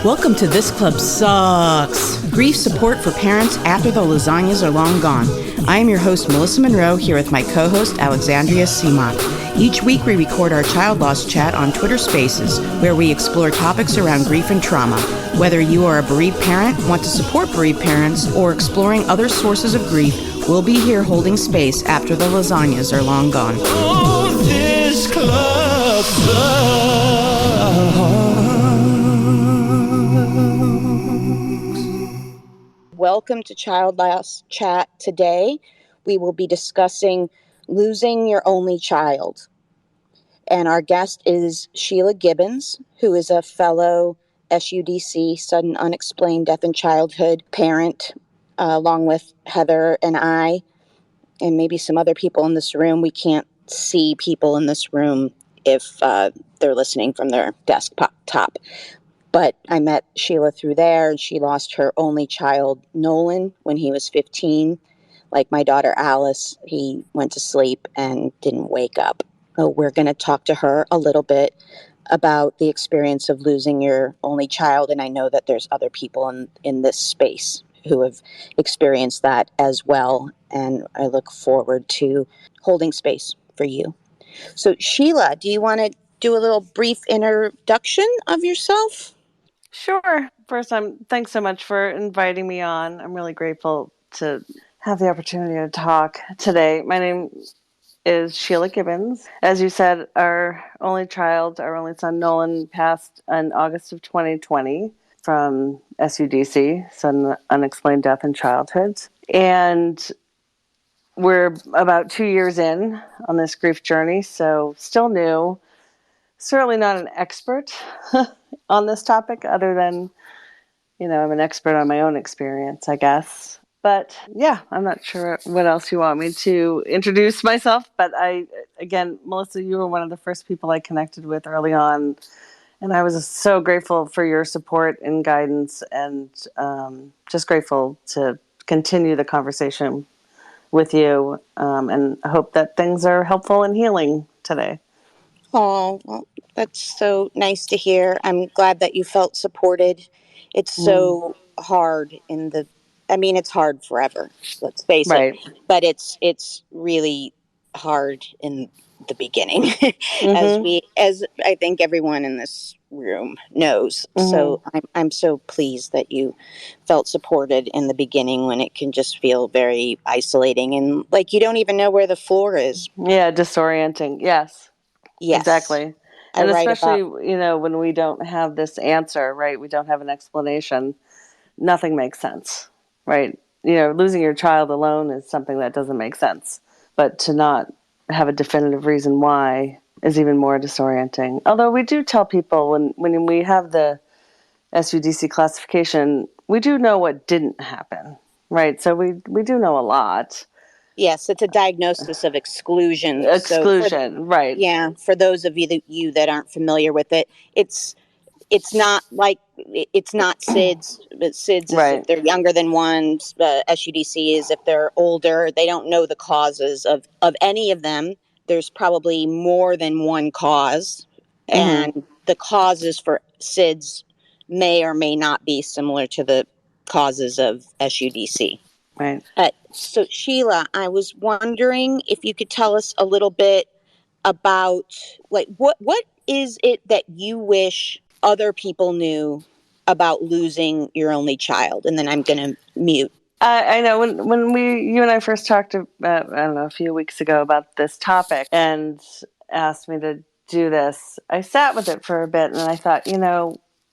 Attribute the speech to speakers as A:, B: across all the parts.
A: Welcome to This Club Sucks, grief support for parents after the lasagnas are long gone. I am your host, Melissa Monroe, here with my co-host, Alexandria Seamock. Each week we record our child loss chat on Twitter Spaces, where we explore topics around grief and trauma. Whether you are a bereaved parent, want to support bereaved parents, or exploring other sources of grief, we'll be here holding space after the lasagnas are long gone.
B: Oh, this club sucks.
C: Welcome to Child Loss Chat. Today, we will be discussing losing your only child. And our guest is Sheila Gibbons, who is a fellow SUDC, sudden unexplained death in childhood parent, along with Heather and I, and maybe some other people in this room. We can't see people in this room if they're listening from their desktop. But I met Sheila through there, and she lost her only child, Nolan, when he was 15. Like my daughter Alice, he went to sleep and didn't wake up. So we're going to talk to her a little bit about the experience of losing your only child. And I know that there's other people in this space who have experienced that as well. And I look forward to holding space for you. So Sheila, do you want to do a little brief introduction of yourself?
D: Sure. First, thanks so much for inviting me on. I'm really grateful to have the opportunity to talk today. My name is Sheila Gibbons. As you said, our only son Nolan, passed in August of 2020 from SUDC, sudden unexplained death in childhood. And we're about 2 years in on this grief journey, so still new. Certainly not an expert on this topic, other than, I'm an expert on my own experience, I guess. But yeah, I'm not sure what else you want me to introduce myself. But again, Melissa, you were one of the first people I connected with early on. And I was so grateful for your support and guidance, and just grateful to continue the conversation with you. And I hope that things are helpful and healing today.
C: Oh, well, that's so nice to hear. I'm glad that you felt supported. It's so hard it's hard forever, let's face it. But it's really hard in the beginning, as I think everyone in this room knows. So I'm so pleased that you felt supported in the beginning, when it can just feel very isolating and like you don't even know where the floor is.
D: Yeah, disorienting. Yes. Exactly. And especially, when we don't have this answer, right? We don't have an explanation. Nothing makes sense, right? Losing your child alone is something that doesn't make sense. But to not have a definitive reason why is even more disorienting. Although we do tell people when we have the SUDC classification, we do know what didn't happen, right? So we do know a lot.
C: Yes, it's a diagnosis of exclusion.
D: Right.
C: Yeah, for those of you that aren't familiar with it, it's not SIDS, but SIDS is if they're younger than one. SUDC is if they're older. They don't know the causes of any of them. There's probably more than one cause, and the causes for SIDS may or may not be similar to the causes of SUDC.
D: Right.
C: So Sheila, I was wondering if you could tell us a little bit about what is it that you wish other people knew about losing your only child? And then I'm going to mute.
D: I know when you and I first talked about, a few weeks ago about this topic and asked me to do this, I sat with it for a bit and I thought,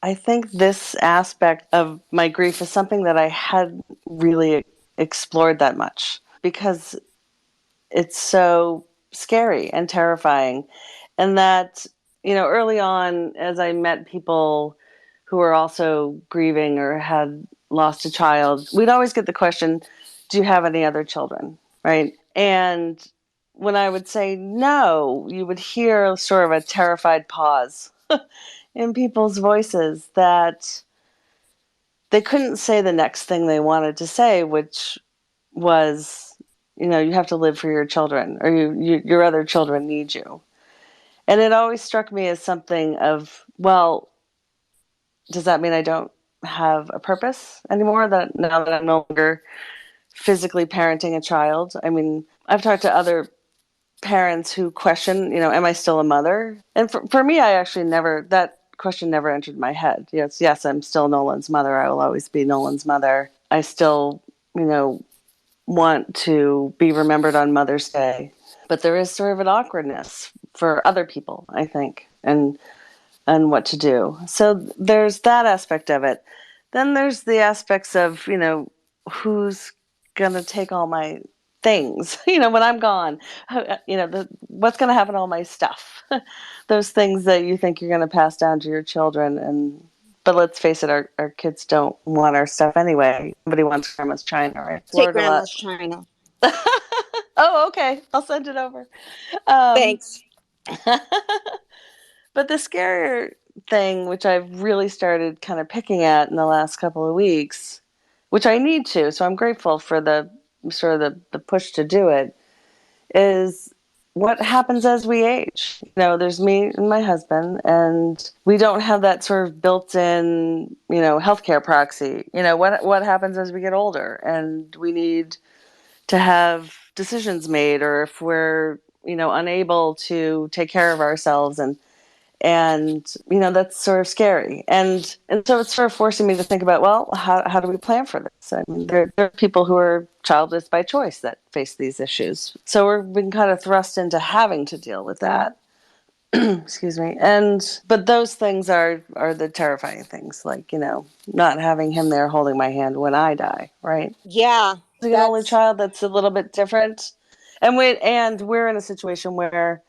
D: I think this aspect of my grief is something that I hadn't really explored that much, because it's so scary and terrifying. And that, early on, as I met people who were also grieving or had lost a child, we'd always get the question, do you have any other children? Right. And when I would say no, you would hear sort of a terrified pause in people's voices, that they couldn't say the next thing they wanted to say, which was, you have to live for your children, or your other children need you. And it always struck me as something of, well, does that mean I don't have a purpose anymore, that now that I'm no longer physically parenting a child? I mean, I've talked to other parents who question, am I still a mother? And for me, I actually that question never entered my head. Yes, I'm still Nolan's mother. I will always be Nolan's mother. I still, want to be remembered on Mother's Day. But there is sort of an awkwardness for other people, I think, and what to do. So there's that aspect of it. Then there's the aspects of, who's going to take all my things, when I'm gone, what's going to happen to all my stuff, those things that you think you're going to pass down to your children. But let's face it, our kids don't want our stuff anyway. Nobody wants grandma's china, right?
C: Take
D: Word a lot.
C: grandma's china.
D: Oh, okay. I'll send it over.
C: Thanks.
D: But the scarier thing, which I've really started kind of picking at in the last couple of weeks, which I need to, so I'm grateful for the sort of the push to do it, is what happens as we age. There's me and my husband, and we don't have that sort of built-in, healthcare proxy. What happens as we get older, and we need to have decisions made, or if we're, unable to take care of ourselves, and that's sort of scary. And so it's sort of forcing me to think about, well, how do we plan for this? I mean, there are people who are childless by choice that face these issues. So we're being kind of thrust into having to deal with that. Excuse me. But those things are the terrifying things, like, not having him there holding my hand when I die, right?
C: Yeah.
D: An only child, that's a little bit different. And we're in a situation where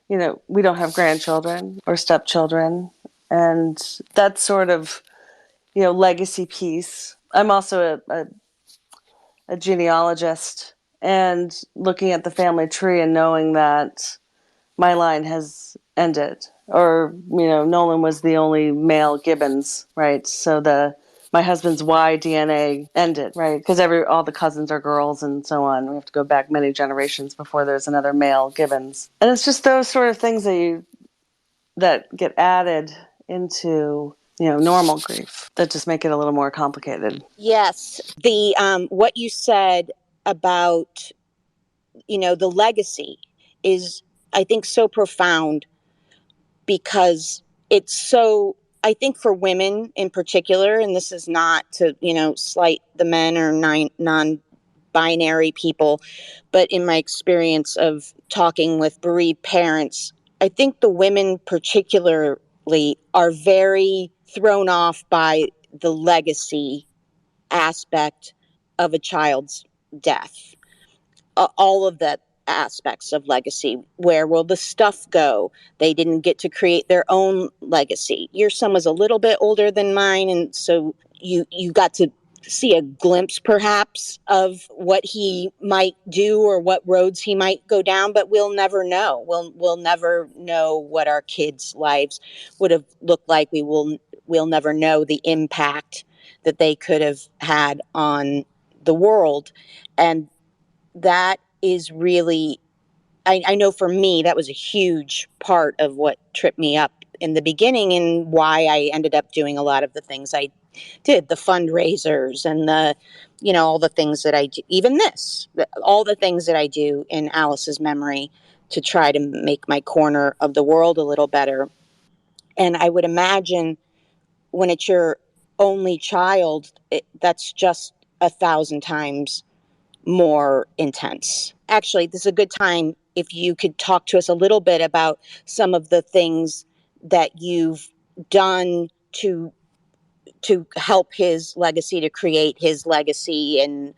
D: we don't have grandchildren or stepchildren, and that sort of, legacy piece. I'm also a genealogist, and looking at the family tree and knowing that my line has ended, or, Nolan was the only male Gibbons, right? So my husband's Y DNA ended, right? Because all the cousins are girls and so on. We have to go back many generations before there's another male Gibbons. And it's just those sort of things that get added into, normal grief that just make it a little more complicated.
C: Yes. What you said about, the legacy is, I think, so profound, because it's so, I think for women in particular, and this is not to, slight the men or non-binary people, but in my experience of talking with bereaved parents, I think the women particularly are very thrown off by the legacy aspect of a child's death. All of the aspects of legacy. Where will the stuff go? They didn't get to create their own legacy. Your son was a little bit older than mine, and so you got to see a glimpse perhaps of what he might do or what roads he might go down, but we'll never know. We'll never know what our kids' lives would have looked like. We'll never know the impact that they could have had on the world. And that is really, I know for me, that was a huge part of what tripped me up in the beginning, and why I ended up doing a lot of the things I did, the fundraisers and all the things that I do, even all the things that I do in Alice's memory to try to make my corner of the world a little better. And I would imagine when it's your only child, that's just 1,000 times more intense. Actually, this is a good time if you could talk to us a little bit about some of the things that you've done to help his legacy, to create his legacy, and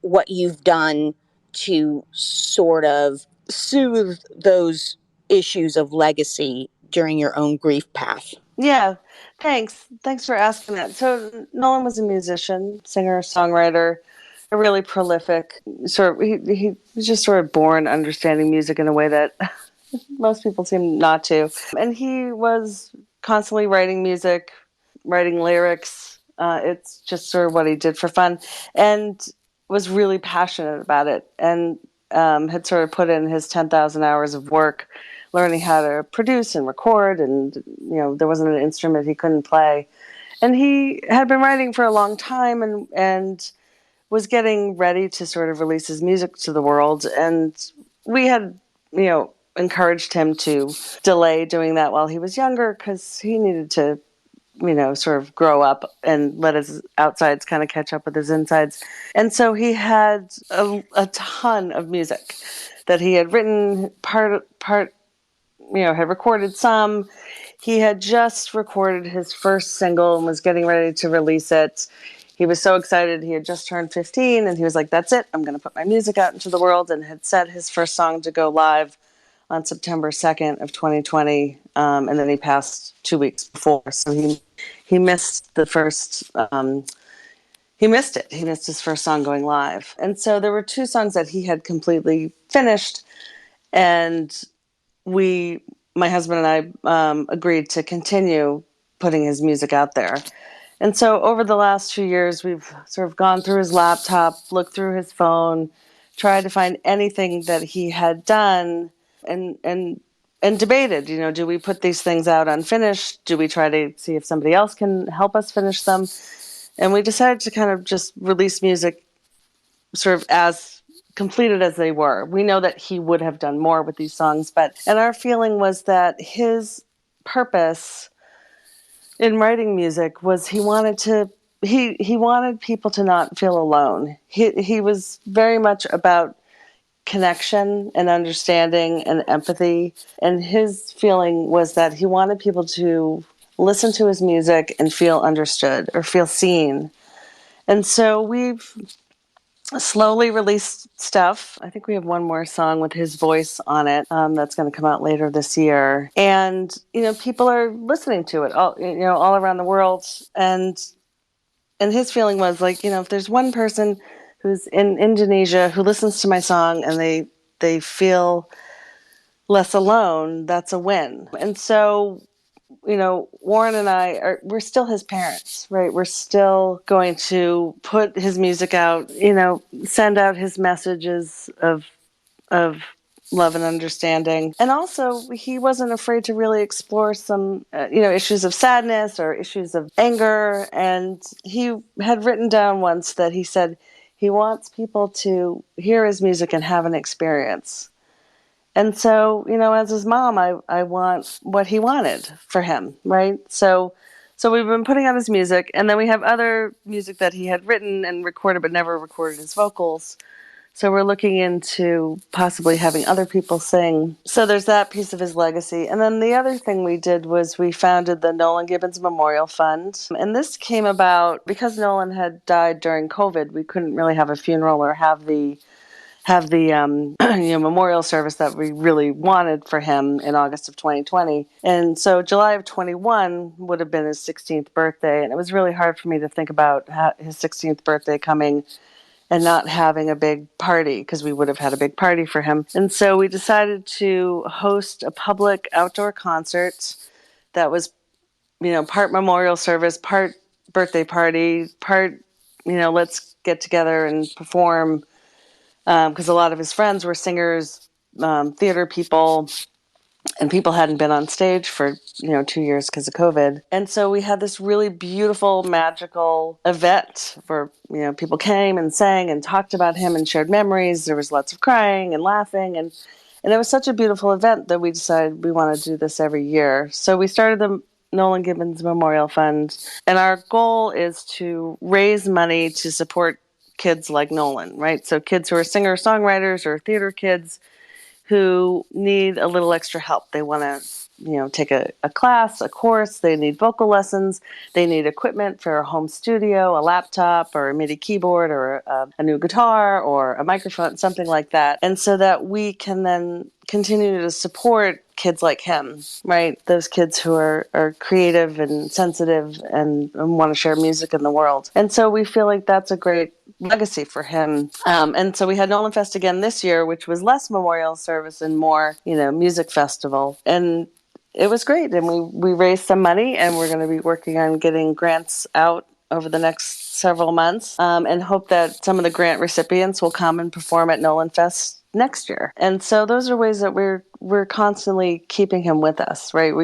C: what you've done to sort of soothe those issues of legacy during your own grief path.
D: Yeah, thanks. Thanks for asking that. So Nolan was a musician, singer, songwriter, a really prolific sort of, he was just sort of born understanding music in a way that most people seem not to. And he was constantly writing music, writing lyrics. It's just sort of what he did for fun, and was really passionate about it, and had sort of put in his 10,000 hours of work learning how to produce and record, and there wasn't an instrument he couldn't play. And he had been writing for a long time and was getting ready to sort of release his music to the world. And we had, encouraged him to delay doing that while he was younger, because he needed to, sort of grow up and let his outsides kind of catch up with his insides. And so he had a ton of music that he had written, had recorded some. He had just recorded his first single and was getting ready to release it. He was so excited. He had just turned 15, and he was like, that's it. I'm going to put my music out into the world, and had set his first song to go live on September 2nd of 2020. And then he passed 2 weeks before. So he missed the first, he missed it. He missed his first song going live. And so there were 2 songs that he had completely finished. And my husband and I agreed to continue putting his music out there. And so over the last 2 years, we've sort of gone through his laptop, looked through his phone, tried to find anything that he had done, and debated, do we put these things out unfinished? Do we try to see if somebody else can help us finish them? And we decided to kind of just release music sort of as completed as they were. We know that he would have done more with these songs, and our feeling was that his purpose in writing music was he wanted people to not feel alone. He was very much about connection and understanding and empathy, and his feeling was that he wanted people to listen to his music and feel understood or feel seen. And so we've slowly released stuff. I think we have one more song with his voice on it that's going to come out later this year. And, people are listening to it all around the world. And his feeling was like, if there's one person who's in Indonesia who listens to my song and they feel less alone, that's a win. And so, Warren and we're still his parents, right? We're still going to put his music out, send out his messages of love and understanding. And also, he wasn't afraid to really explore some, issues of sadness or issues of anger. And he had written down once that he said he wants people to hear his music and have an experience. And so, as his mom, I want what he wanted for him, right? So we've been putting out his music, and then we have other music that he had written and recorded but never recorded his vocals. So we're looking into possibly having other people sing. So there's that piece of his legacy. And then the other thing we did was we founded the Nolan Gibbons Memorial Fund. And this came about because Nolan had died during COVID. We couldn't really have a funeral or have the memorial service that we really wanted for him in August of 2020. And so July of 21 would have been his 16th birthday. And it was really hard for me to think about his 16th birthday coming and not having a big party, because we would have had a big party for him. And so we decided to host a public outdoor concert that was, part memorial service, part birthday party, part, let's get together and perform. Because a lot of his friends were singers, theater people, and people hadn't been on stage for 2 years because of COVID. And so we had this really beautiful, magical event where people came and sang and talked about him and shared memories. There was lots of crying and laughing, and it was such a beautiful event that we decided we want to do this every year. So we started the Nolan Gibbons Memorial Fund, and our goal is to raise money to support kids like Nolan, right? So kids who are singer-songwriters or theater kids who need a little extra help. They want to, take a class, a course. They need vocal lessons. They need equipment for a home studio, a laptop or a MIDI keyboard or a new guitar or a microphone, something like that. And so that we can then continue to support kids like him, right? Those kids who are creative and sensitive and want to share music in the world. And so we feel like that's a great legacy for him. And so we had Nolan Fest again this year, which was less memorial service and more, music festival. And it was great. And we raised some money, and we're going to be working on getting grants out over the next several months, and hope that some of the grant recipients will come and perform at Nolan Fest next year. And so those are ways that we're constantly keeping him with us, right?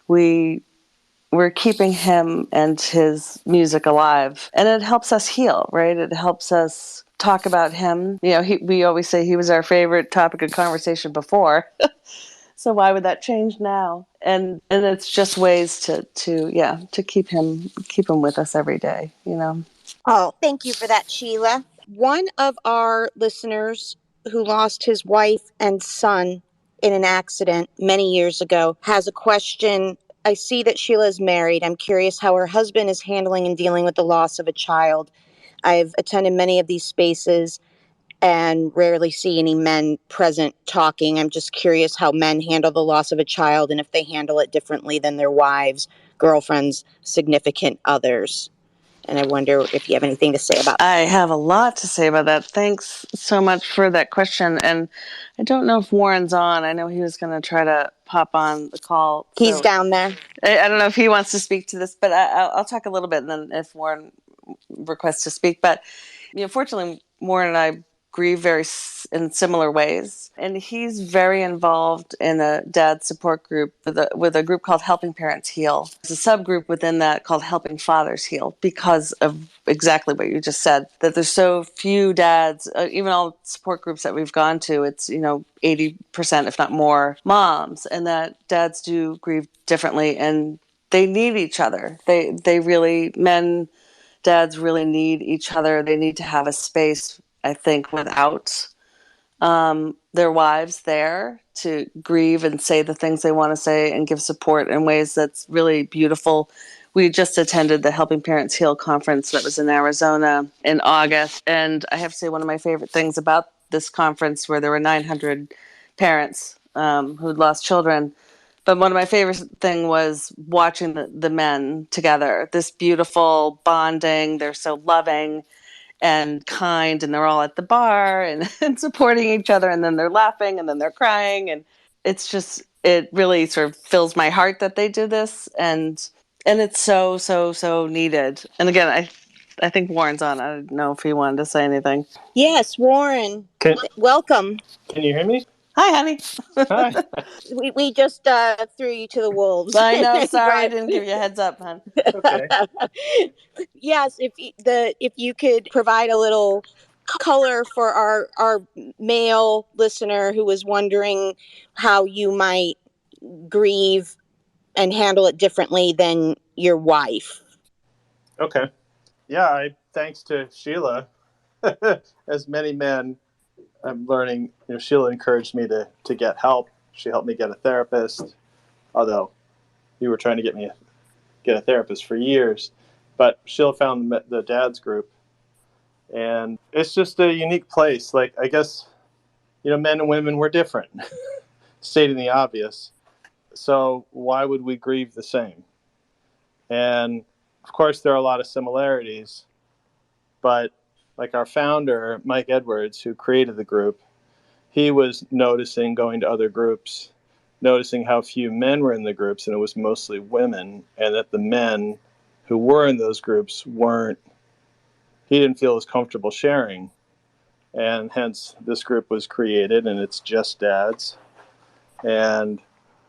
D: We're keeping him and his music alive, and it helps us heal, right? It helps us talk about him. We always say he was our favorite topic of conversation before. So why would that change now? And it's just ways to keep him with us every day,
C: Oh, thank you for that, Sheila. One of our listeners who lost his wife and son in an accident many years ago has a question. I see that Sheila is married. I'm curious how her husband is handling and dealing with the loss of a child. I've attended many of these spaces and rarely see any men present talking. I'm just curious how men handle the loss of a child and if they handle it differently than their wives, girlfriends, significant others. And I wonder if you have anything to say about that.
D: I have a lot to say about that. Thanks so much for that question. And I don't know if Warren's on. I know he was going to try to pop on the call.
C: He's down there.
D: I don't know if he wants to speak to this, but I'll talk a little bit, and then if Warren requests to speak. But fortunately, Warren and I grieve in similar ways, and he's very involved in a dad support group with a group called Helping Parents Heal. There's a subgroup within that called Helping Fathers Heal, because of exactly what you just said, that there's so few dads. Even all support groups that we've gone to, it's 80%, if not more, moms, and that dads do grieve differently, and they need each other. They really, dads really need each other. They need to have a space, I think, without their wives there to grieve and say the things they want to say and give support in ways that's really beautiful. We just attended the Helping Parents Heal conference that was in Arizona in August. And I have to say, one of my favorite things about this conference, where there were 900 parents who'd lost children, but one of my favorite thing was watching the men together, this beautiful bonding. They're so loving and kind, and they're all at the bar and supporting each other, and then they're laughing, and then they're crying. And it really sort of fills my heart that they do this. And it's so, so, so needed. And again, I think Warren's on. I don't know if he wanted to say anything.
C: Yes, Warren. Welcome.
E: Can you hear me?
D: Hi, honey.
E: Hi.
C: We just threw you to the wolves.
D: I know. Sorry, I didn't give you a heads up, hon.
E: Okay.
C: Yes, if you could provide a little color for our male listener who was wondering how you might grieve and handle it differently than your wife.
E: Okay. Yeah, thanks to Sheila, as many men, I'm learning, Sheila encouraged me to get help. She helped me get a therapist, although you were trying to get a therapist for years. But Sheila found the dad's group, and it's just a unique place. Like, I guess, men and women, we're different, stating the obvious. So why would we grieve the same? And of course, there are a lot of similarities, but like our founder, Mike Edwards, who created the group, he was noticing, going to other groups, noticing how few men were in the groups, and it was mostly women, and that the men who were in those groups he didn't feel as comfortable sharing. And hence this group was created, and it's just dads. And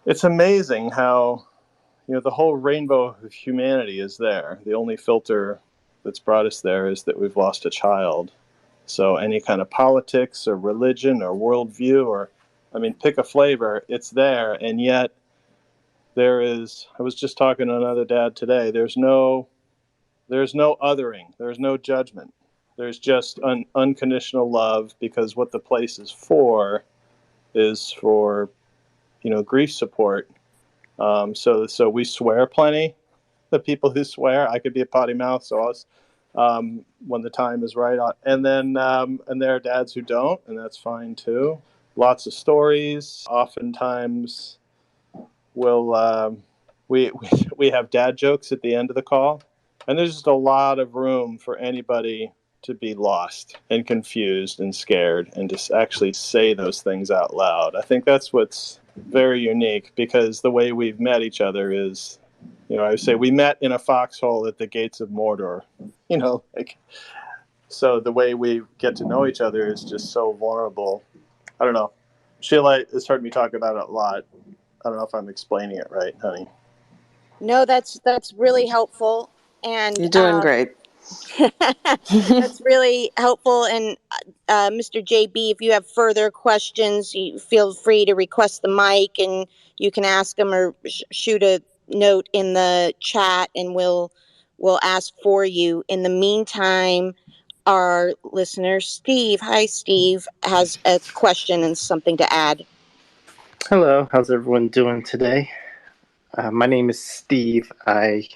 E: it's amazing how, the whole rainbow of humanity is there. The only filter that's brought us there is that we've lost a child. So any kind of politics or religion or worldview pick a flavor, it's there. And yet I was just talking to another dad today, there's no othering, there's no judgment. There's just unconditional love, because what the place is for grief support. So we swear plenty. The people who swear, I could be a potty mouth, so when the time is right. And then and there are dads who don't, and that's fine too. Lots of stories. Oftentimes, we have dad jokes at the end of the call, and there's just a lot of room for anybody to be lost and confused and scared, and to actually say those things out loud. I think that's what's very unique, because the way we've met each other is, I say we met in a foxhole at the gates of Mordor, so the way we get to know each other is just so vulnerable. I don't know. Sheila has heard me talk about it a lot. I don't know if I'm explaining it right, honey.
C: No, that's really helpful, and
D: You're doing great.
C: that's really helpful. And Mr. JB, if you have further questions, you feel free to request the mic, and you can ask them or shoot a note in the chat, and we'll ask for you. In the meantime, our listener Steve, hi Steve, has a question and something to add.
F: Hello, how's everyone doing today? My name is Steve. I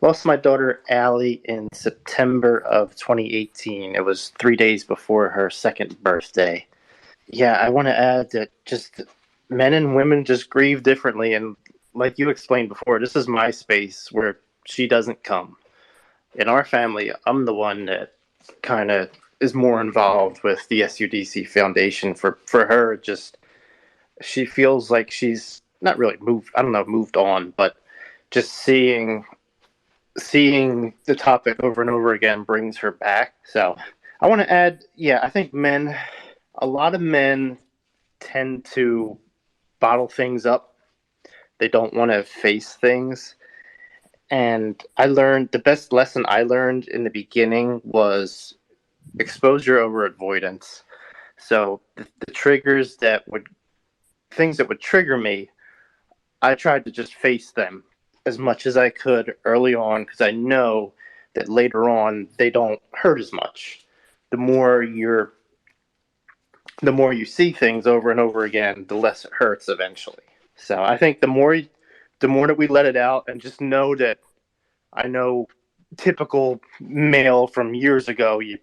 F: lost my daughter Allie in September of 2018. It was 3 days before her second birthday. Yeah, I want to add that just men and women just grieve differently. And like you explained before, this is my space where she doesn't come. In our family, I'm the one that kind of is more involved with the SUDC Foundation. For her, just she feels like she's not really moved on, but just seeing the topic over and over again brings her back. So I want to add, yeah, I think a lot of men tend to bottle things up. They don't want to face things. And the best lesson I learned in the beginning was exposure over avoidance. So the things that would trigger me, I tried to just face them as much as I could early on, because I know that later on they don't hurt as much. The more you see things over and over again, the less it hurts eventually. So I think the more that we let it out, and just know that I know typical male from years ago, you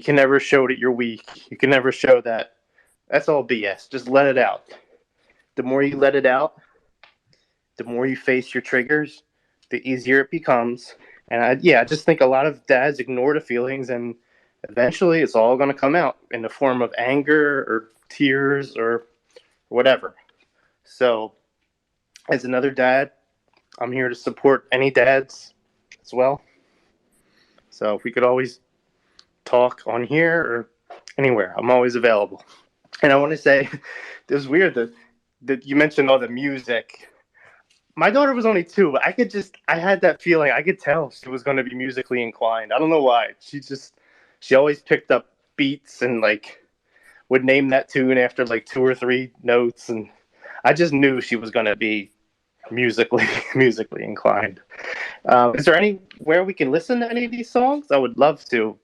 F: can never show that you're weak. You can never show that. That's all BS. Just let it out. The more you let it out, the more you face your triggers, the easier it becomes. And I just think a lot of dads ignore the feelings, and eventually it's all going to come out in the form of anger or tears or whatever. So as another dad, I'm here to support any dads as well. So if we could always talk on here or anywhere, I'm always available. And I want to say, it was weird that you mentioned all the music. My daughter was only 2. I had that feeling. I could tell she was going to be musically inclined. I don't know why. She always picked up beats and would name that tune after 2 or 3 notes. And I just knew she was going to be musically inclined. Is there anywhere we can listen to any of these songs? I would love to.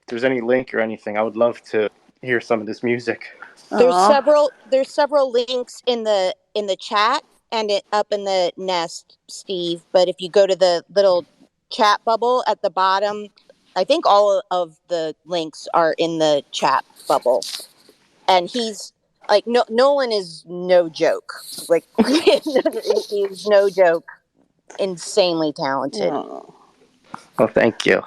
F: If there's any link or anything, I would love to hear some of this music.
C: There's several links in the chat and up in the nest, Steve. But if you go to the little chat bubble at the bottom, I think all of the links are in the chat bubble. And he's Nolan is no joke. He's no joke. Insanely talented.
D: Oh.
F: Well, thank you.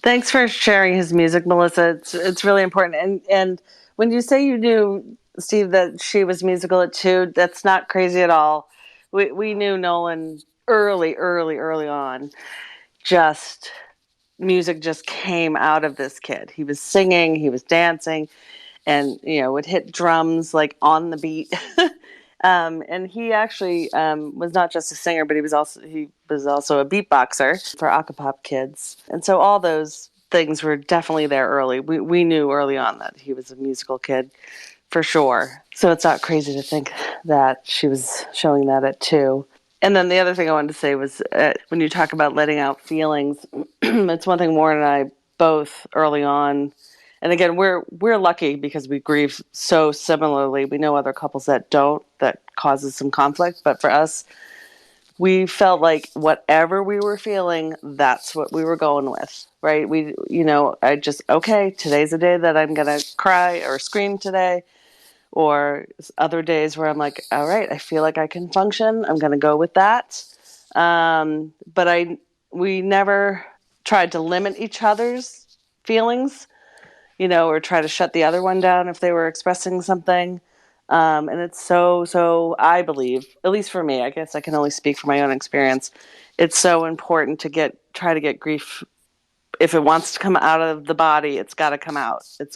D: Thanks for sharing his music, Melissa. It's really important. And when you say you knew, Steve, that she was musical at 2, that's not crazy at all. We knew Nolan early on. Music just came out of this kid. He was singing, he was dancing, and would hit drums on the beat. And he actually was not just a singer, but he was also a beatboxer for Acapop kids. And so all those things were definitely there early. We knew early on that he was a musical kid for sure. So it's not crazy to think that she was showing that at 2. And then the other thing I wanted to say was when you talk about letting out feelings, it's one thing Warren and I both early on. And again, we're lucky because we grieve so similarly. We know other couples that don't, that causes some conflict. But for us, we felt like whatever we were feeling, that's what we were going with, right? Today's a day that I'm going to cry or scream today. Or other days where I'm like, all right, I feel like I can function. I'm going to go with that. But we never tried to limit each other's feelings, or try to shut the other one down if they were expressing something. And it's so I believe, at least for me, I guess I can only speak for my own experience. It's so important to try to get grief if it wants to come out of the body, it's got to come out. It's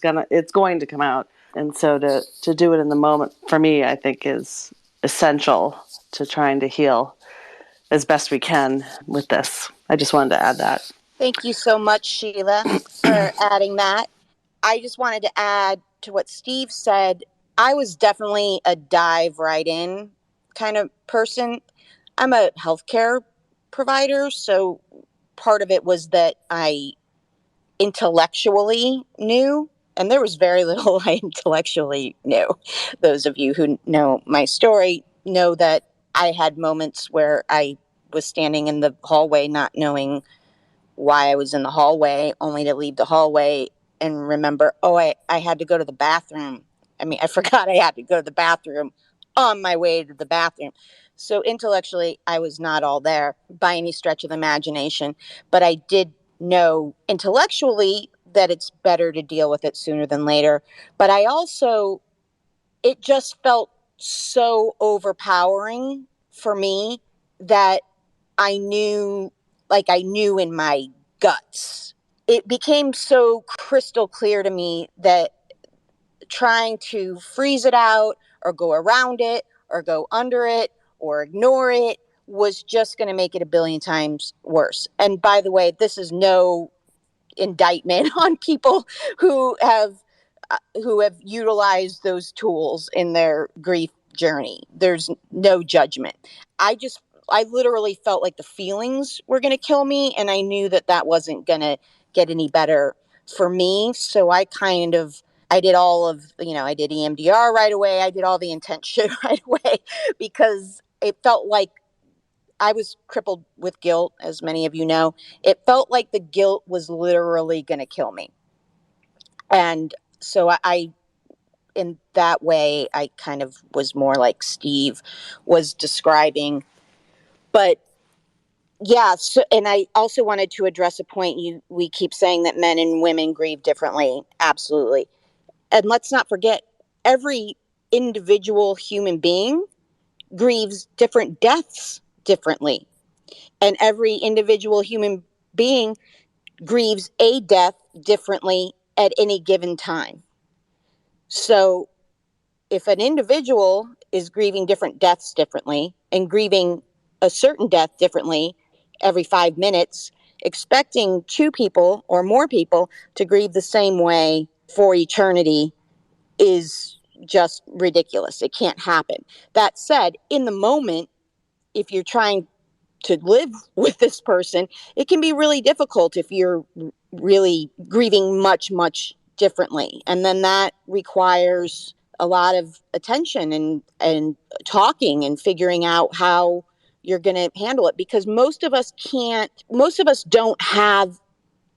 D: going to come out. And so to do it in the moment, for me, I think is essential to trying to heal as best we can with this. I just wanted to add that.
C: Thank you so much, Sheila, for adding that. I just wanted to add to what Steve said. I was definitely a dive right in kind of person. I'm a healthcare provider, so part of it was that I intellectually knew, and there was very little I intellectually knew. Those of you who know my story know that I had moments where I was standing in the hallway not knowing why I was in the hallway, only to leave the hallway and remember, oh, I had to go to the bathroom. I mean, I forgot I had to go to the bathroom on my way to the bathroom. So intellectually, I was not all there by any stretch of the imagination, but I did know intellectually that it's better to deal with it sooner than later. But I also, it just felt so overpowering for me that I knew, like I knew in my guts. It became so crystal clear to me that trying to freeze it out or go around it or go under it or ignore it was just going to make it a billion times worse. And by the way, this is no indictment on people who have utilized those tools in their grief journey. There's no judgment. I literally felt like the feelings were going to kill me, and I knew that that wasn't going to get any better for me. So I did all of, I did EMDR right away. I did all the intense shit right away because it felt like I was crippled with guilt, as many of you know. It felt like the guilt was literally going to kill me. And so I, in that way, I kind of was more like Steve was describing. But yeah, so, and I also wanted to address a point we keep saying that men and women grieve differently. Absolutely. And let's not forget, every individual human being grieves different deaths differently. And every individual human being grieves a death differently at any given time. So if an individual is grieving different deaths differently and grieving a certain death differently every 5 minutes, expecting two people or more people to grieve the same way for eternity is just ridiculous. It can't happen. That said, in the moment, if you're trying to live with this person, it can be really difficult if you're really grieving much, much differently. And then that requires a lot of attention and talking and figuring out how you're going to handle it, because most of us don't have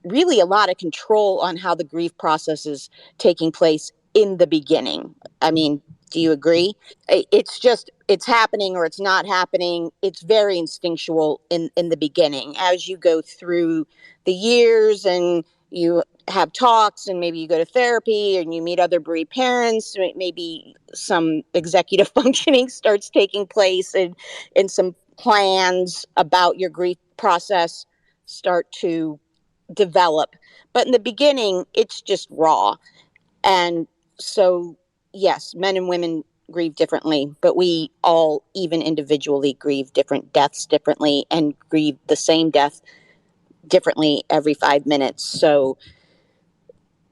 C: really a lot of control on how the grief process is taking place in the beginning. I mean, do you agree? It's happening or it's not happening. It's very instinctual in the beginning. As you go through the years and you have talks and maybe you go to therapy and you meet other bereaved parents, maybe some executive functioning starts taking place and some plans about your grief process start to develop. But in the beginning, it's just raw. And so, yes, men and women grieve differently, but we all, even individually, grieve different deaths differently and grieve the same death differently every 5 minutes. So,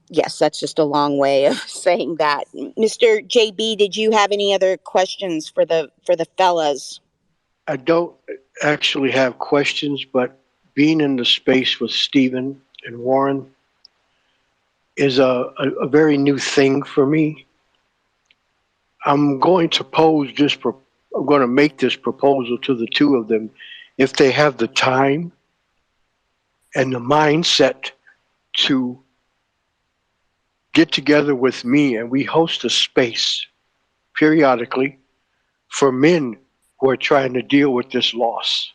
C: yes, that's just a long way of saying that. Mr. JB, did you have any other questions for the fellas?
G: I don't actually have questions, but being in the space with Stephen and Warren is a very new thing for me. I'm going to make this proposal to the two of them. If they have the time and the mindset to get together with me, and we host a space periodically for men who are trying to deal with this loss.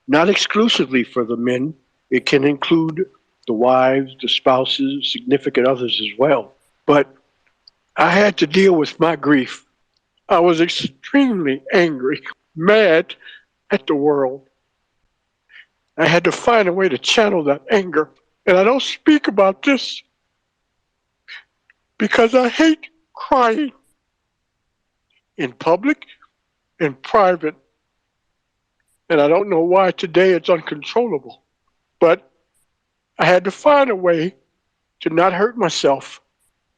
G: Not exclusively for the men. It can include the wives, the spouses, significant others as well. But I had to deal with my grief. I was extremely angry, mad at the world. I had to find a way to channel that anger And I don't speak about this because I hate crying in public and private. And I don't know why today it's uncontrollable. But I had to find a way to not hurt myself,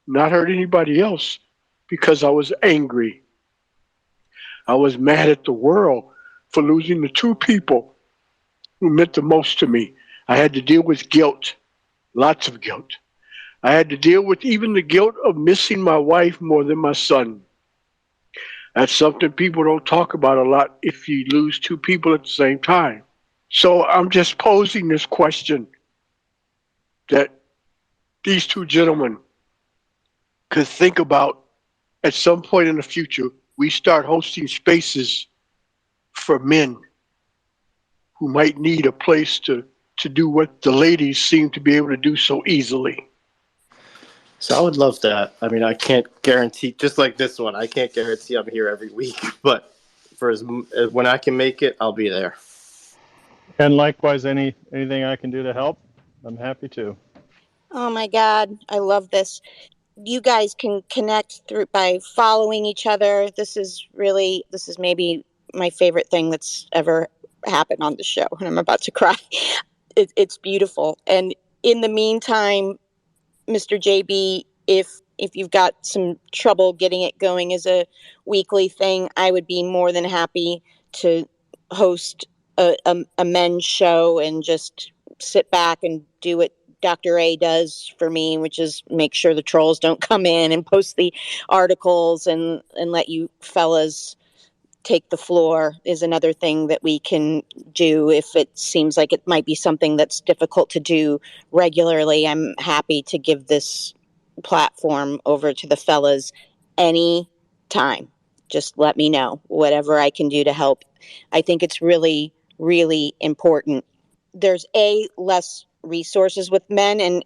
G: not hurt anybody else, because I was angry. I was mad at the world for losing the two people who meant the most to me. I had to deal with guilt, lots of guilt. I had to deal with even the guilt of missing my wife more than my son. That's something people don't talk about a lot if you lose two people at the same time. So I'm just posing this question that these two gentlemen could think about at some point in the future. We start hosting spaces for men who might need a place to do what the ladies seem to be able to do so easily.
F: So I would love that. I mean, I can't guarantee, just like this one, I can't guarantee I'm here every week, but when I can make it, I'll be there.
H: And likewise, anything I can do to help, I'm happy to.
C: Oh my God, I love this. You guys can connect through by following each other. This is maybe my favorite thing that's ever happened on the show, and I'm about to cry. It's beautiful. And in the meantime, Mr. JB, if you've got some trouble getting it going as a weekly thing, I would be more than happy to host a men's show and just sit back and do what Dr. A does for me, which is make sure the trolls don't come in and post the articles and let you fellas take the floor is another thing that we can do if it seems like it might be something that's difficult to do regularly. I'm happy to give this platform over to the fellas any time. Just let me know whatever I can do to help. I think it's really, really important. There's less resources with men, and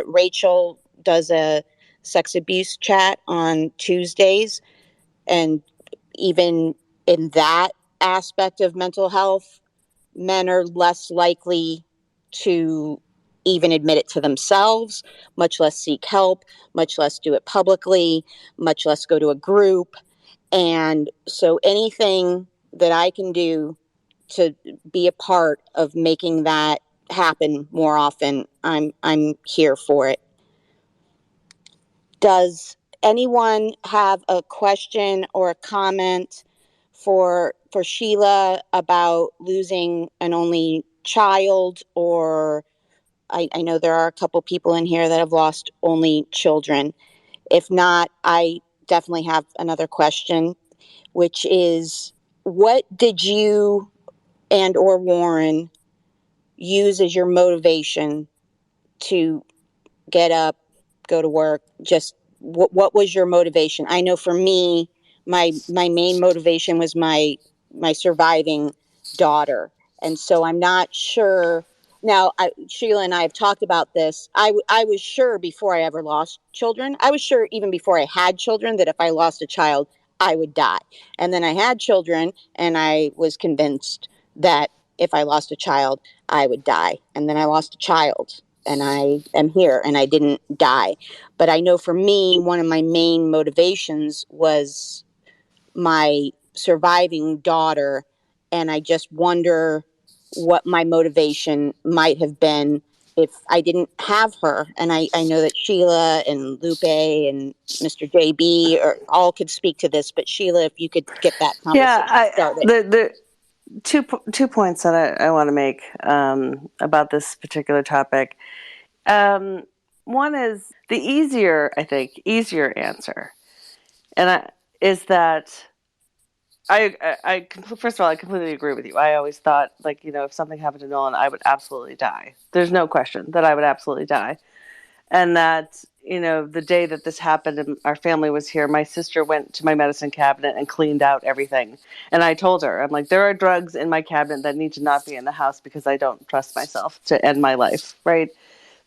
C: Rachel does a sex abuse chat on Tuesdays, and even in that aspect of mental health, men are less likely to even admit it to themselves, much less seek help, much less do it publicly, much less go to a group. And so anything that I can do to be a part of making that happen more often, I'm here for it. Does anyone have a question or a comment for Sheila about losing an only child? Or I know there are a couple people in here that have lost only children. If not, I definitely have another question, which is, what did you and or Warren use as your motivation to get up, go to work? Just what was your motivation? I know for me, my main motivation was my surviving daughter, and so I'm not sure. Now, Sheila and I have talked about this. I was sure before I ever lost children. I was sure even before I had children that if I lost a child, I would die. And then I had children, and I was convinced that if I lost a child, I would die. And then I lost a child, and I am here, and I didn't die. But I know for me, one of my main motivations was my surviving daughter. And I just wonder what my motivation might have been if I didn't have her. And I know that Sheila and Lupe and Mr. JB all could speak to this, but Sheila, if you could get that conversation started.
D: The two points that I want to make about this particular topic. One is the easier answer, and is that first of all, I completely agree with you. I always thought, like, if something happened to Nolan, I would absolutely die. There's no question that I would absolutely die. And that, the day that this happened and our family was here, my sister went to my medicine cabinet and cleaned out everything. And I told her, I'm like, there are drugs in my cabinet that need to not be in the house because I don't trust myself to end my life, right?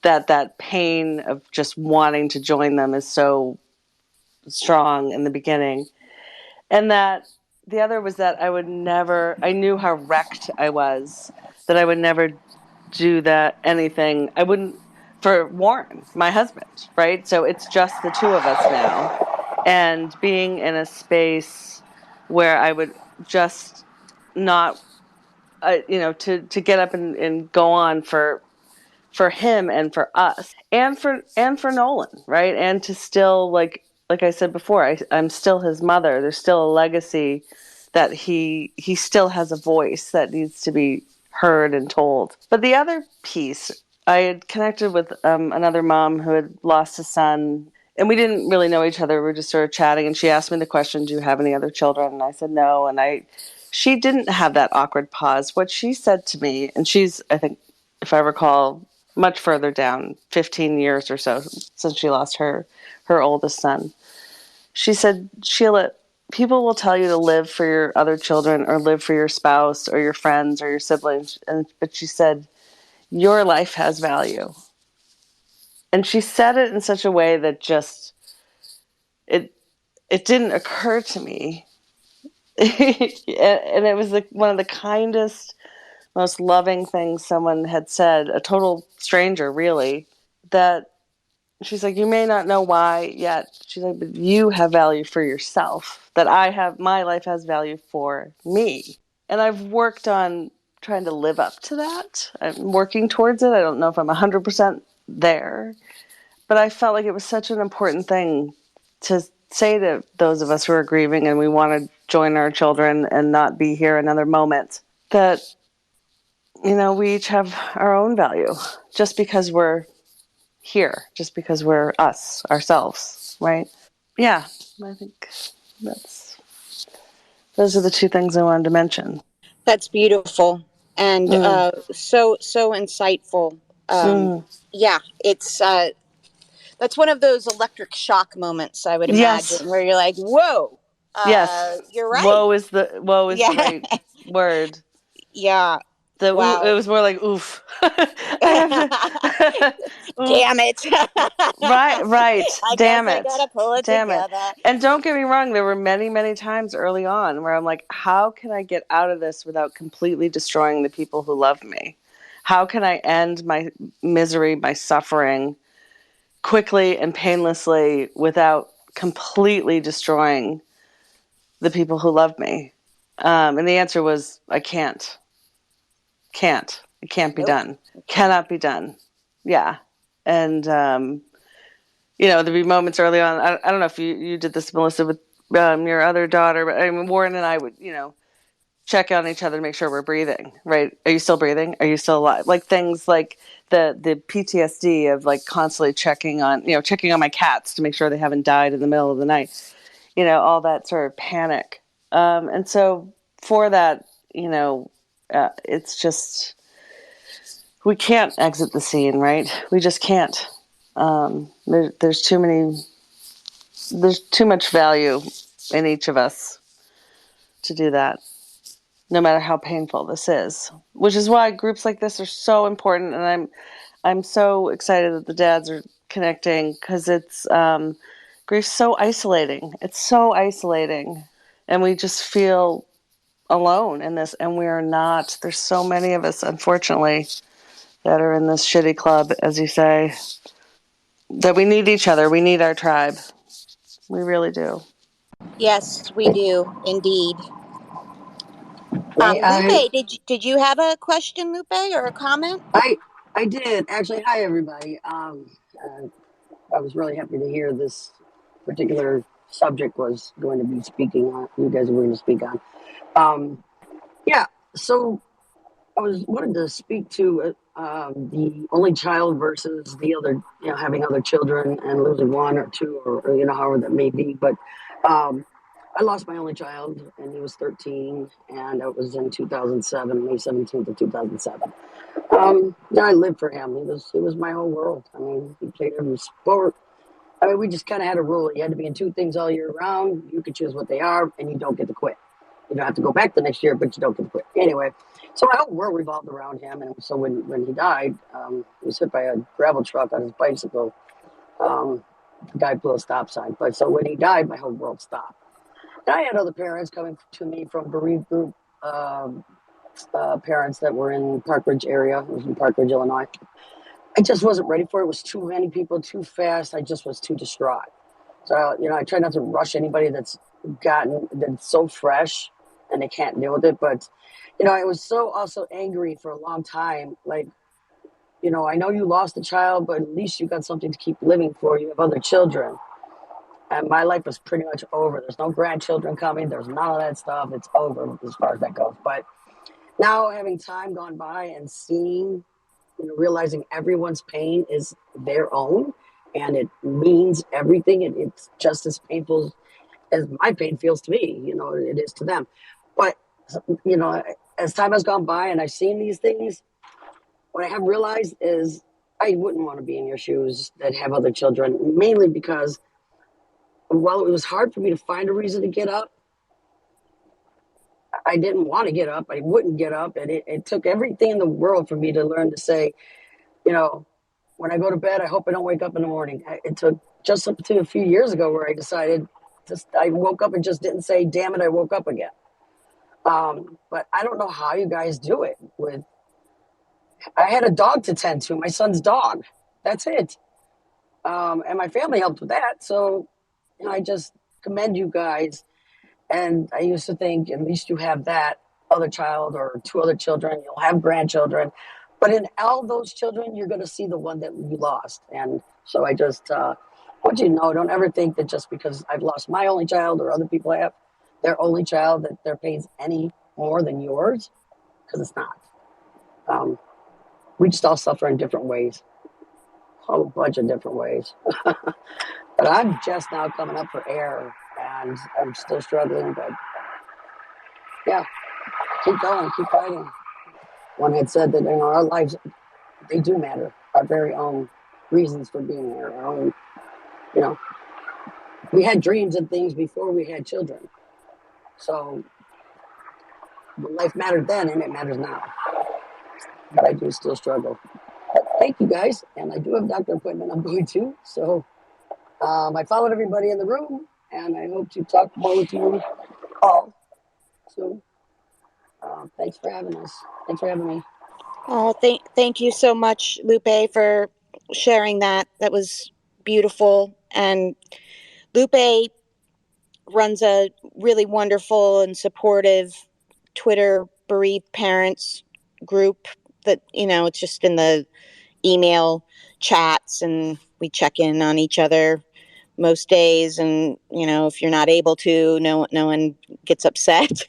D: That pain of just wanting to join them is so strong in the beginning. And that the other was that I knew how wrecked I was, that I would never do anything. I wouldn't for Warren, my husband, right? So it's just the two of us now. And being in a space where I would just not, to get up and go on for him and for us and for Nolan, right? And to still, like I said before, I'm still his mother. There's still a legacy that he still has a voice that needs to be heard and told. But the other piece, I had connected with another mom who had lost a son, and we didn't really know each other. We were just sort of chatting, and she asked me the question, "Do you have any other children?" And I said no, and she didn't have that awkward pause. What she said to me, and she's, I think, if I recall, much further down, 15 years or so since she lost her oldest son. She said, "Sheila, people will tell you to live for your other children or live for your spouse or your friends or your siblings." But she said, "Your life has value." And she said it in such a way that just, it didn't occur to me. And it was one of the kindest, most loving things someone had said, a total stranger, really, that she's like, "You may not know why yet." She's like, "But you have value for yourself, that my life has value for me." And I've worked on trying to live up to that. I'm working towards it. I don't know if I'm 100% there, but I felt like it was such an important thing to say to those of us who are grieving and we want to join our children and not be here another moment, that, we each have our own value just because we're here, just because we're us, ourselves, right? Yeah, I think those are the two things I wanted to mention.
C: That's beautiful and so insightful. Yeah, it's that's one of those electric shock moments, I would
D: Yes.
C: imagine, where you're like, "Whoa,
D: Yes.
C: you're right."
D: Woe is the
C: Yeah,
D: right word.
C: yeah.
D: It
C: Wow.
D: was more like oof. I have to. Oof.
C: Damn it.
D: Right.
C: I guess
D: Damn
C: I
D: it.
C: gotta pull it
D: Damn it.
C: together.
D: And don't get me wrong, there were many, many times early on where I'm like, how can I get out of this without completely destroying the people who love me? How can I end my misery, my suffering quickly and painlessly without completely destroying the people who love me? And the answer was, I can't. It can't be
C: Nope.
D: done. Cannot be done. Yeah. And, there'd be moments early on. I don't know if you did this, Melissa, with your other daughter, but I mean, Warren and I would, check on each other to make sure we're breathing, right? Are you still breathing? Are you still alive? Like things like the PTSD of like constantly checking on my cats to make sure they haven't died in the middle of the night, all that sort of panic. And so for that, it's just, we can't exit the scene, right? We just can't. There's too much value in each of us to do that, no matter how painful this is. Which is why groups like this are so important, and I'm so excited that the dads are connecting, because it's grief's so isolating. It's so isolating, and we just feel alone in this, and we are not. There's so many of us, unfortunately, that are in this shitty club, as you say, that we need each other. We need our tribe. We really do.
C: Yes, we do indeed. Lupe, did you have a question, Lupe, or a comment?
I: I did actually. Hi, everybody. I was really happy to hear this particular subject was going to be speaking on. You guys were going to speak on. Yeah. So I wanted to speak to the only child versus the other, having other children and losing one or two or however that may be. But I lost my only child, and he was 13, and it was in 2007, May 17th of 2007. I lived for him. He was my whole world. I mean, he played every sport. I mean, we just kind of had a rule. You had to be in two things all year round. You could choose what they are, and you don't get to quit. You don't have to go back the next year, but you don't get to quit. Anyway, so my whole world revolved around him. And so when he died, he was hit by a gravel truck on his bicycle. The guy blew a stop sign. But so when he died, my whole world stopped. And I had other parents coming to me from bereaved group parents that were in Park Ridge area. It was in Park Ridge, Illinois. I just wasn't ready for it. It was too many people, too fast. I just was too distraught. So, I try not to rush anybody that's so fresh and they can't deal with it. But, I was so also angry for a long time. Like, I know you lost a child, but at least you got something to keep living for. You have other children. And my life was pretty much over. There's no grandchildren coming. There's none of that stuff. It's over as far as that goes. But now having time gone by and seeing, realizing everyone's pain is their own and it means everything. It's just as painful as my pain feels to me, it is to them. But, as time has gone by and I've seen these things, what I have realized is I wouldn't want to be in your shoes that have other children, mainly because while it was hard for me to find a reason to get up, I didn't want to get up. I wouldn't get up. And it took everything in the world for me to learn to say, when I go to bed, I hope I don't wake up in the morning. It took just up to a few years ago where I decided, I woke up and just didn't say, damn it, I woke up again. But I don't know how you guys do it. I had a dog to tend to, my son's dog. That's it. And my family helped with that. So, I just commend you guys. And I used to think, at least you have that other child or two other children. You'll have grandchildren. But in all those children, you're going to see the one that you lost. And so I just want you to know, don't ever think that just because I've lost my only child or other people have their only child, that their pain's any more than yours, because it's not. We just all suffer in different ways, a whole bunch of different ways. But I'm just now coming up for air, and I'm still struggling. But yeah, keep going, keep fighting. One had said that our lives, they do matter. Our very own reasons for being here. Our own, we had dreams and things before we had children. So life mattered then, and it matters now. But I do still struggle. But thank you guys, and I do have a doctor appointment I'm going to. So I followed everybody in the room, and I hope to talk more with you all soon. Thanks for having us. Thanks for having me.
C: Oh, thank you so much, Lupe, for sharing that. That was beautiful. And Lupe runs a really wonderful and supportive Twitter bereaved parents group that, it's just in the email chats, and we check in on each other most days. And, if you're not able to, no one gets upset.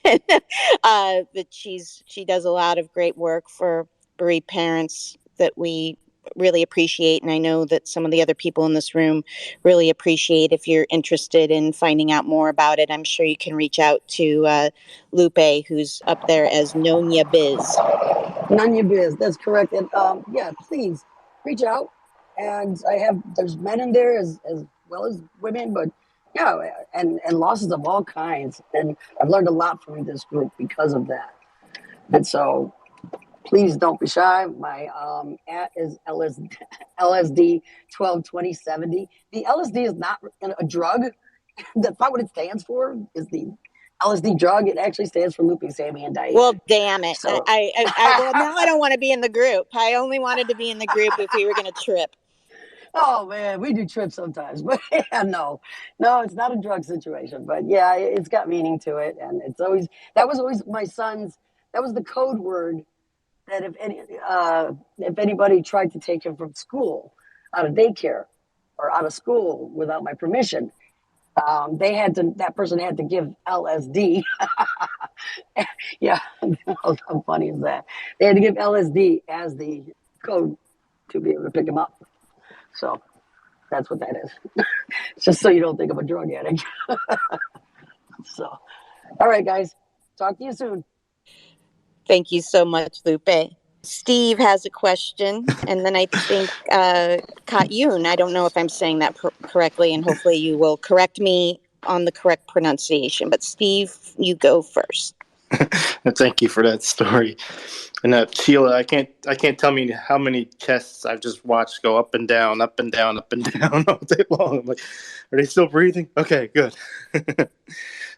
C: But she does a lot of great work for bereaved parents that we really appreciate. And I know that some of the other people in this room really appreciate. If you're interested in finding out more about it, I'm sure you can reach out to Lupe, who's up there as Nonya Biz.
I: Nonya Biz, that's correct. And yeah, please reach out. And there's men in there as well as women, but yeah, and losses of all kinds. And I've learned a lot from this group because of that. And so please don't be shy. My at is LSD 122070. The LSD is not a drug. That's not what it stands for. Is the LSD drug? It actually stands for looping, Sammy, and Diane.
C: Well, damn it!
I: So.
C: Well, now I don't want to be in the group. I only wanted to be in the group if we were going to trip.
I: Oh man, we do trips sometimes, but yeah, no, it's not a drug situation. But yeah, it's got meaning to it, and that was always my son's. That was the code word. That if anybody tried to take him from school, out of daycare, or out of school without my permission, that person had to give LSD. Yeah, how funny is that? They had to give LSD as the code to be able to pick him up. So that's what that is. Just so you don't think I'm a drug addict. So, all right, guys, talk to you soon.
C: Thank you so much, Lupe. Steve has a question, and then I think Tatyun. I don't know if I'm saying that correctly, and hopefully you will correct me on the correct pronunciation. But Steve, you go first.
F: Thank you for that story. And Sheila, I can't tell me how many chests I've just watched go up and down, up and down, up and down all day long. I'm like, are they still breathing? Okay, good.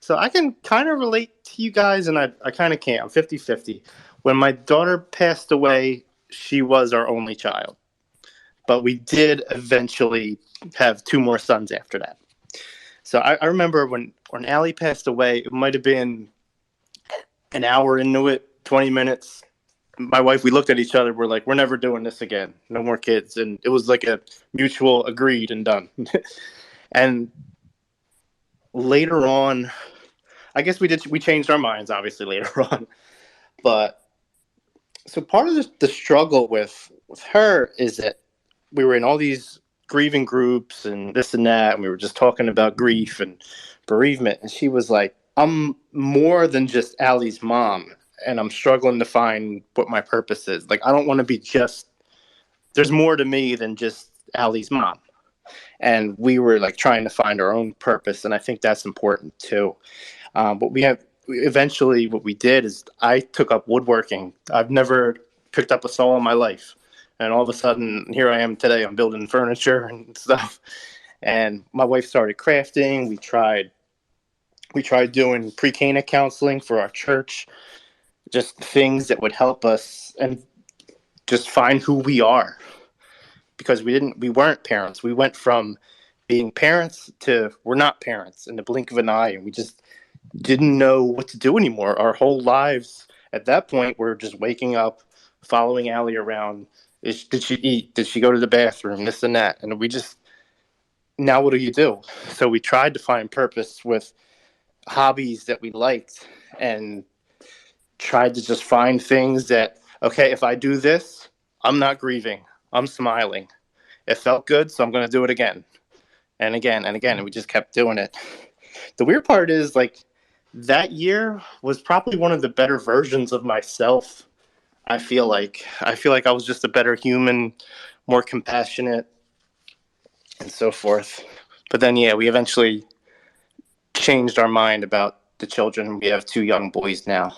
F: So I can kind of relate to you guys, and I kind of can't. I'm 50-50. When my daughter passed away, she was our only child. but we did eventually have 2 more sons after that. So I remember when Allie passed away, it might have been an hour into it, 20 minutes. My wife, we looked at each other. We're like, we're never doing this again. No more kids. And it was like a mutual agreed and done. And later on, I guess we changed our minds, obviously, later on. But so part of the struggle with her is that we were in all these grieving groups and this and that, and we were just talking about grief and bereavement. And she was like, I'm more than just Allie's mom, and I'm struggling to find what my purpose is. Like, I don't want to be just, there's more to me than just Allie's mom. And we were like trying to find our own purpose, and I think that's important too. But eventually what we did is I took up woodworking. I've never picked up a saw in my life. And all of a sudden, here I am today. I'm building furniture and stuff. And my wife started crafting. We tried doing pre-Cana counseling for our church, just things that would help us and just find who we are. Because we weren't parents. We went from being parents to we're not parents in the blink of an eye, and we just didn't know what to do anymore. Our whole lives at that point were just waking up, following Allie around. Did she eat? Did she go to the bathroom? This and that. And we just, now what do you do? So we tried to find purpose with hobbies that we liked and tried to just find things that, okay, if I do this, I'm not grieving. I'm smiling. It felt good, so I'm going to do it again and again and again. And we just kept doing it. The weird part is, like, that year was probably one of the better versions of myself. I feel like I was just a better human, more compassionate, and so forth. But then, yeah, we eventually changed our mind about the children. We have 2 young boys now.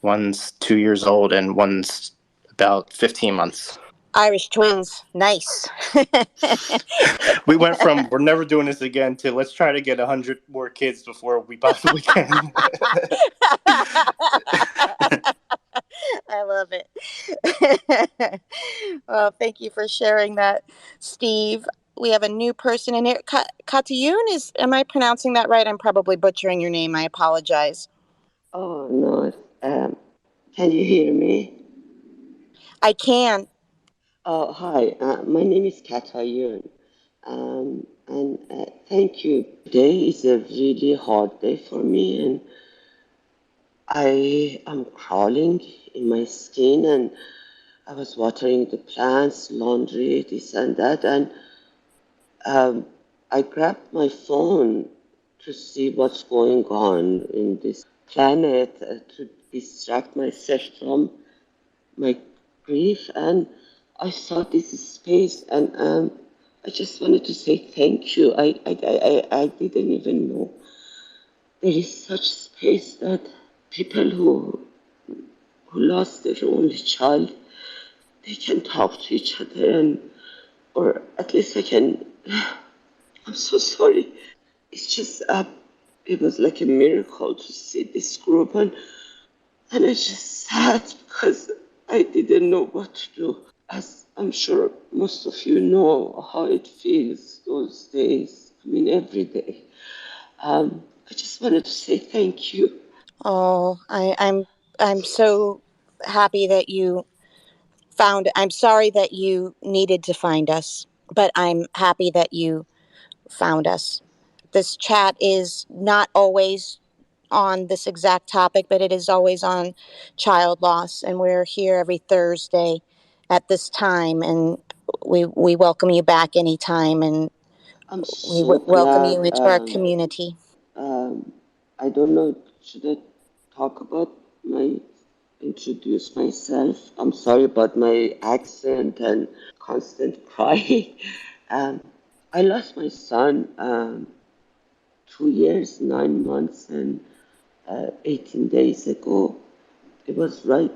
F: One's 2 years old and one's about 15 months.
C: Irish twins. Nice.
F: We went from we're never doing this again to let's try to get 100 more kids before we possibly can.
C: I love it. Well, thank you for sharing that, Steve. We have a new person in here. Tatyun, am I pronouncing that right? I'm probably butchering your name. I apologize.
J: Oh, no. Can you hear me?
C: I can.
J: Oh, hi. My name is Tatyun. And thank you. Today is a really hard day for me, and I am crawling in my skin, and I was watering the plants, laundry, this and that, and I grabbed my phone to see what's going on in this planet to distract myself from my grief, and I saw this space, and I just wanted to say thank you. I didn't even know there is such space that people who lost their only child, they can talk to each other, and or at least I can. I'm so sorry. It's just it was like a miracle to see this group, and it's just sad because I didn't know what to do. As I'm sure most of you know how it feels those days. I mean, every day. I just wanted to say thank you.
C: Oh, I'm so happy that you found. I'm sorry that you needed to find us, but I'm happy that you found us. This chat is not always on this exact topic, but it is always on child loss, and we're here every Thursday at this time, and we welcome you back anytime, and
J: I'm
C: we
J: so
C: welcome
J: glad.
C: you into our community.
J: I don't know, should I talk about introduce myself? I'm sorry about my accent and constant crying. I lost my son 2 years, 9 months, and 18 days ago. It was right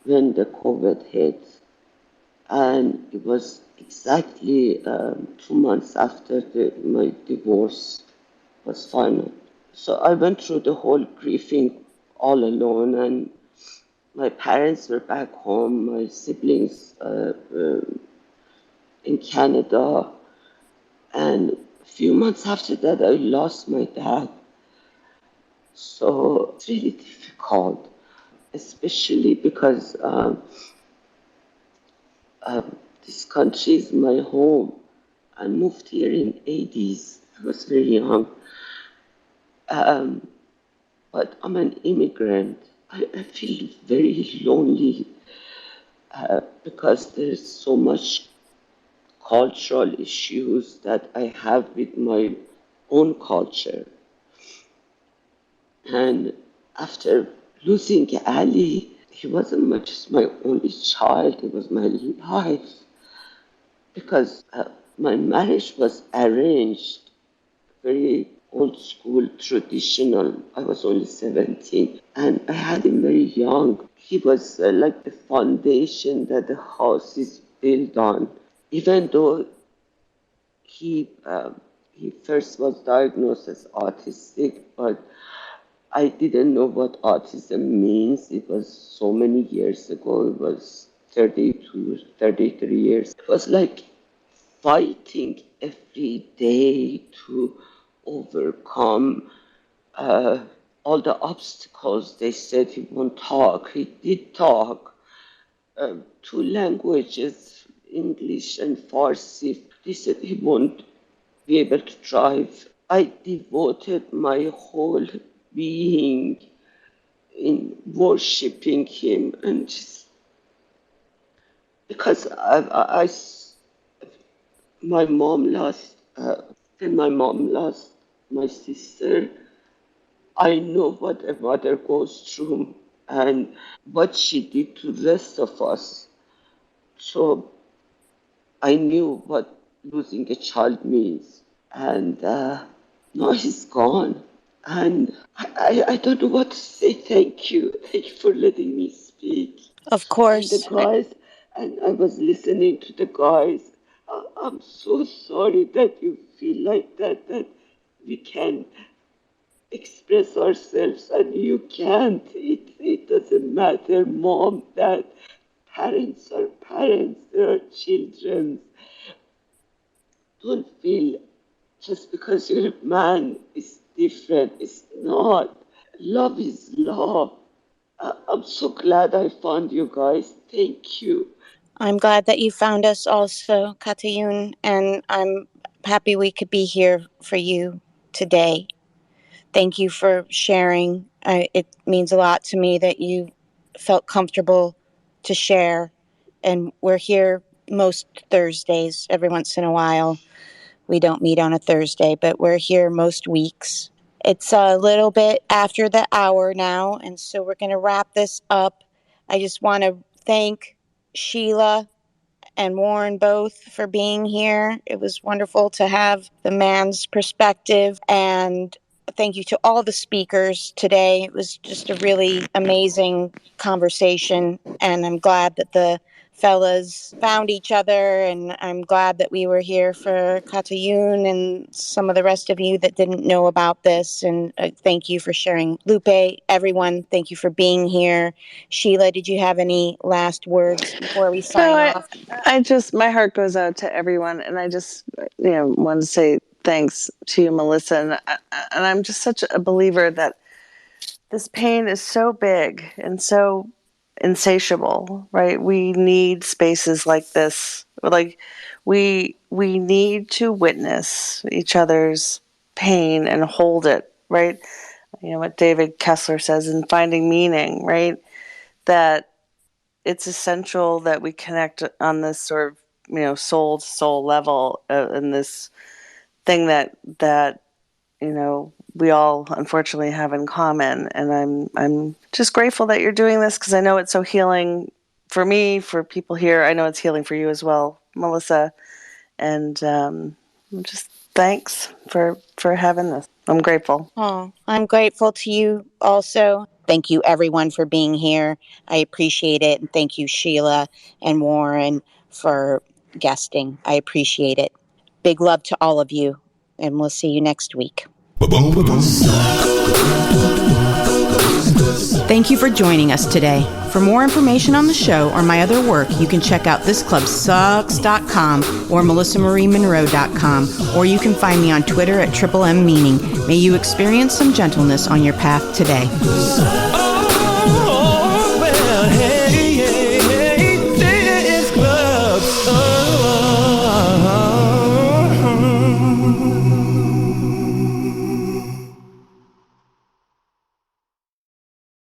J: when the COVID hit, and it was exactly 2 months after my divorce was final. So I went through the whole grieving all alone, and my parents were back home. My siblings in Canada. And a few months after that, I lost my dad. So it's really difficult, especially because this country is my home. I moved here in 80s. I was very young. But I'm an immigrant. I feel very lonely because there's so much cultural issues that I have with my own culture. And after losing Ali, he wasn't just my only child, he was my life. Because my marriage was arranged, very old school, traditional. I was only 17, and I had him very young. He was like the foundation that the house is built on. Even though he first was diagnosed as autistic, but I didn't know what autism means. It was so many years ago. It was 32, 33 years. It was like fighting every day to overcome all the obstacles. They said he won't talk. He did talk 2 languages, English and Farsi. They said he won't be able to drive. I devoted my whole being in worshiping him, and just because my mom lost, when my mom lost my sister, I know what a mother goes through and what she did to the rest of us. So I knew what losing a child means. And now he's gone. And I don't know what to say. Thank you. Thank you for letting me speak.
C: Of
J: And the
C: course.
J: guys, and I was listening to the guys. I'm so sorry that you feel like that we can express ourselves and you can't. It doesn't matter, mom, dad. Parents are parents, they are children. Don't feel just because you're a man is different. It's not. Love is love. I'm so glad I found you guys. Thank you.
C: I'm glad that you found us also, Tatyun, and I'm happy we could be here for you today. Thank you for sharing. It means a lot to me that you felt comfortable to share. And we're here most Thursdays. Every once in a while, we don't meet on a Thursday, but we're here most weeks. It's a little bit after the hour now, and so we're going to wrap this up. I just want to thank Sheila and Warren both for being here. It was wonderful to have the man's perspective, and thank you to all the speakers today. It was just a really amazing conversation, and I'm glad that the fellas found each other, and I'm glad that we were here for Tatyun and some of the rest of you that didn't know about this, and thank you for sharing. Lupe, everyone, thank you for being here. Sheila, did you have any last words before we sign off?
D: I just, my heart goes out to everyone, and I just, want to say thanks to you, Melissa, and I'm just such a believer that this pain is so big and so insatiable, right? We need spaces like this. Like we need to witness each other's pain and hold it, right? What David Kessler says in Finding Meaning, right? That it's essential that we connect on this sort of, soul to soul level, in this thing that we all unfortunately have in common. And I'm just grateful that you're doing this, because I know it's so healing for me, for people here. I know it's healing for you as well, Melissa. And just thanks for having this. I'm grateful.
C: Oh, I'm grateful to you also. Thank you, everyone, for being here. I appreciate it. And thank you, Sheila and Warren, for guesting. I appreciate it. Big love to all of you, and we'll see you next week.
A: Thank you for joining us today. For more information on the show or my other work, you can check out thisclubsucks.com or melissamariemonroe.com, or you can find me on Twitter at MMeaning. May you experience some gentleness on your path today.